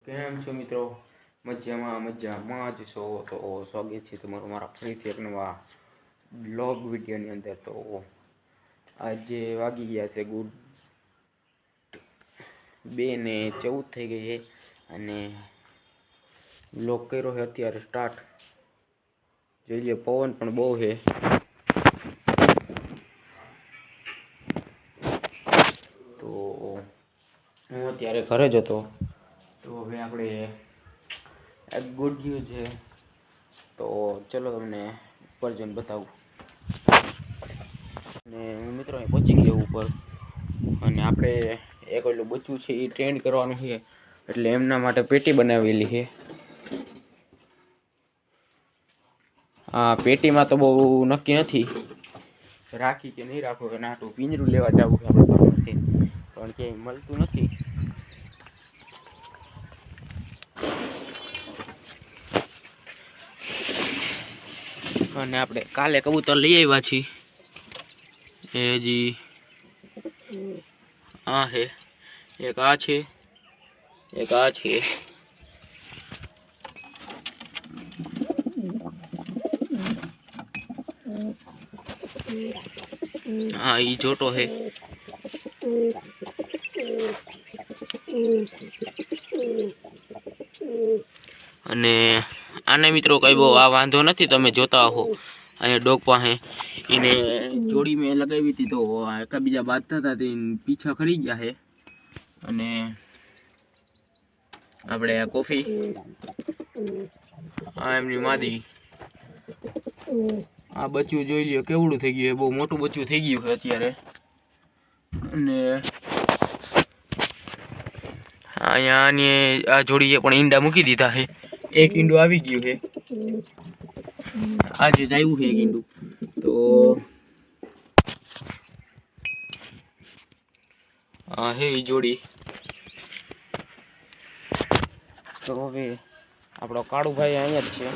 કેમ છો મિત્રો? મજામાં જ છો? તો સ્વાગત છે તમારું મારા ફરીથી એક નવા બ્લોગ વિડીયોની અંદર. તો આજે વાગી ગયા છે ગુડ 2:14 થઈ ગઈ છે અને બ્લોગ કર્યો છે અત્યારે સ્ટાર્ટ. જોઈ લે, પવન પણ બહુ છે. તો હું અત્યારે ઘરે જ હતો. તો હવે આપણે એક ગુડ ન્યૂઝ છે. તો ચલો તમને ઉપર જઈને બતાવું. અને હું મિત્રો પહોંચી ગયો ઉપર અને આપણે એક ઓલું બચ્ચું છે એ ટ્રેન્ડ કરવાનું છે, એટલે એમના માટે પેટી બનાવેલી છે. આ પેટીમાં તો બહુ નક્કી નથી રાખી કે નહીં રાખો, કે નાટું પિંજરું લેવા જવું છે આપણે ગામમાંથી, પણ ક્યાંય મળતું નથી. અને આપણે કાલે કબૂતર લઈ આવ્યા છીએ. એ હજી આ છે, એક આ છે, એક આ છે. હા, ઈ જોટો છે. અને આને મિત્રો કઈ બહુ આ વાંધો નથી. તમે જોતા હો અહીંયા ડોગ પાસે એને જોડી મેં લગાવી હતી, તો એકબીજા બાંધતા હતા તે પીછા ખરી ગયા છે. અને આપણે આ કોફી, આ એમની માદી, આ બચ્ચું જોઈ લ્યો કેવડું થઈ ગયું, બહુ મોટું બચ્ચું થઈ ગયું છે અત્યારે. અને અહીંયા આની આ જોડીએ પણ ઈંડા મૂકી દીધા છે. એક ઈંડું આવી ગયું છે, આજે જ આવ્યું છે એક ઈંડું. તો આ હે ઈ જોડી. તો હવે આપણો કાળુભાઈ અહીંયા જ છે.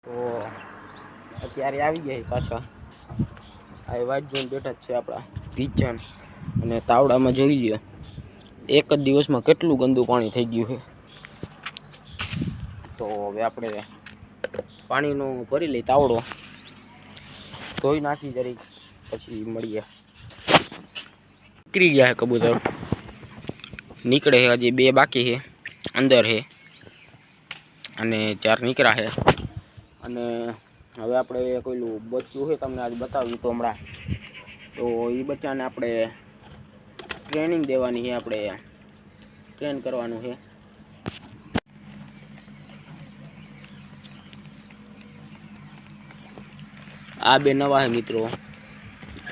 તો અત્યારે આવી ગયા પાછા. આ વાત જોઈને બેઠા જ છે આપણા પીચન. અને તાવડામાં જોઈ લ્યો એક જ દિવસમાં કેટલું ગંદુ પાણી થઈ ગયું છે. તો હવે આપણે પાણીનો ભરી લઈ તાવડો, ધોઈ નાખી જરી, પછી મળીએ. નીકળી ગયા છે કબૂતર, નીકળે છે. હજી 2 બાકી છે, અંદર છે અને 4 નીકળ્યા છે. અને હવે આપણે કોઈલું બચ્ચું છે તમને આજ બતાવ્યું તો હમણાં. તો એ બચ્ચાને આપણે ટ્રેનિંગ દેવાની છે, આપણે ટ્રેન કરવાનું છે. આ 2 નવા છે મિત્રો,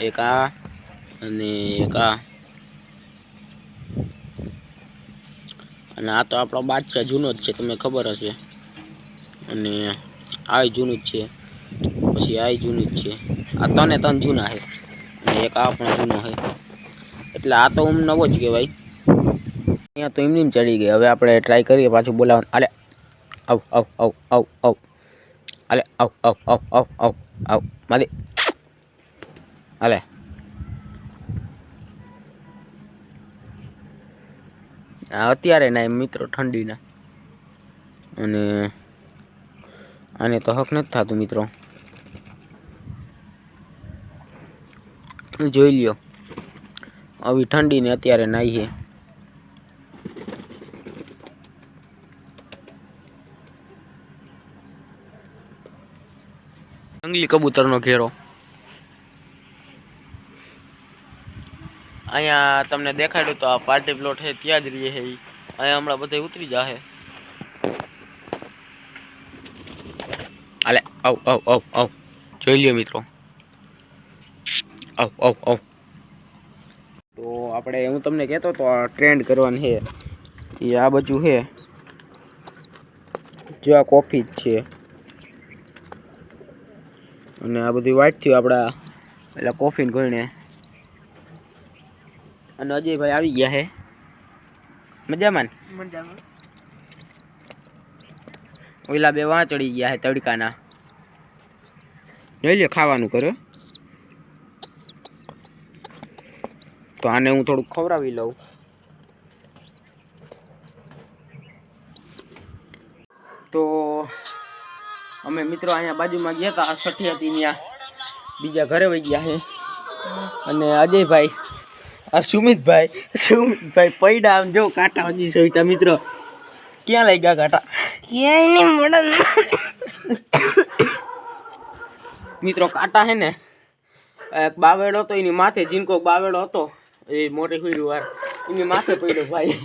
એક આ અને એક આ. અને આ તો આપણો બાદશાહ જૂનો જ છે, તમને ખબર હશે. અને આ જૂનું જ છે, પછી આ જૂનું જ છે. આ 3 જૂના છે અને એક આ પણ જૂનો છે. એટલે આ તો નવો જ કહેવાય. અહીંયા તો એમની ચડી ગઈ. હવે આપણે ટ્રાય કરીએ પાછું બોલાવવાનું. આલે આવ આવ આવ આવ આવ, આલે આવ આવ આવ આવ આવ આવ મારી, હાલે. અત્યારે ના મિત્રો ઠંડીના, અને આને તો હક નથી થતું મિત્રો. જોઈ લ્યો આવી ઠંડી ને અત્યારે નાઈ છે. જંગલી કબૂતરનો ઘેરો. અહીંયા તમને દેખાડ્યું તો આ પાર્ટી પ્લોટ છે, ત્યાં જ રહીએ છે. અહીંયા હમણાં બધા ઉતરી જશે. હાલે આવ આવ આવ આવ, જોઈ લ્યો મિત્રો, આવ આવ આવ. તો આપણે હું તમને કહેતો તો આ ટ્રેન્ડ કરવાની છે એ આ બધું છે. જો આ કોફી જ છે અને આ બધી વાઇટ થયું આપણા એટલે કોફીને ઘોઈને. અને અજયભાઈ આવી ગયા છે. મજામાં મજામાં. ઓલા 2 વાં ચડી ગયા છે તડકાના. લઈ લે ખાવાનું કરે તો આને હું થોડુંક ખવડાવી લઉં. તો અમે મિત્રો અહીંયા બાજુમાં ગયા હતા છઠ્ઠી હતી ત્યાં બીજા ઘરે વહી ગયા છે. અને અજયભાઈ આ સુમિતભાઈ પૈડા આમ જો કાંટા હજી સોઈતા મિત્રો ક્યાં લઈ ગયા કાંટા ક્યાંય નહીં મળે મિત્રો કાંટા હે ને એક બાવેડો હતો એની માથે જીનકો બાવેડો હતો એ મોટી હુઈ વાર એની માથે પડ્યો ભાઈ.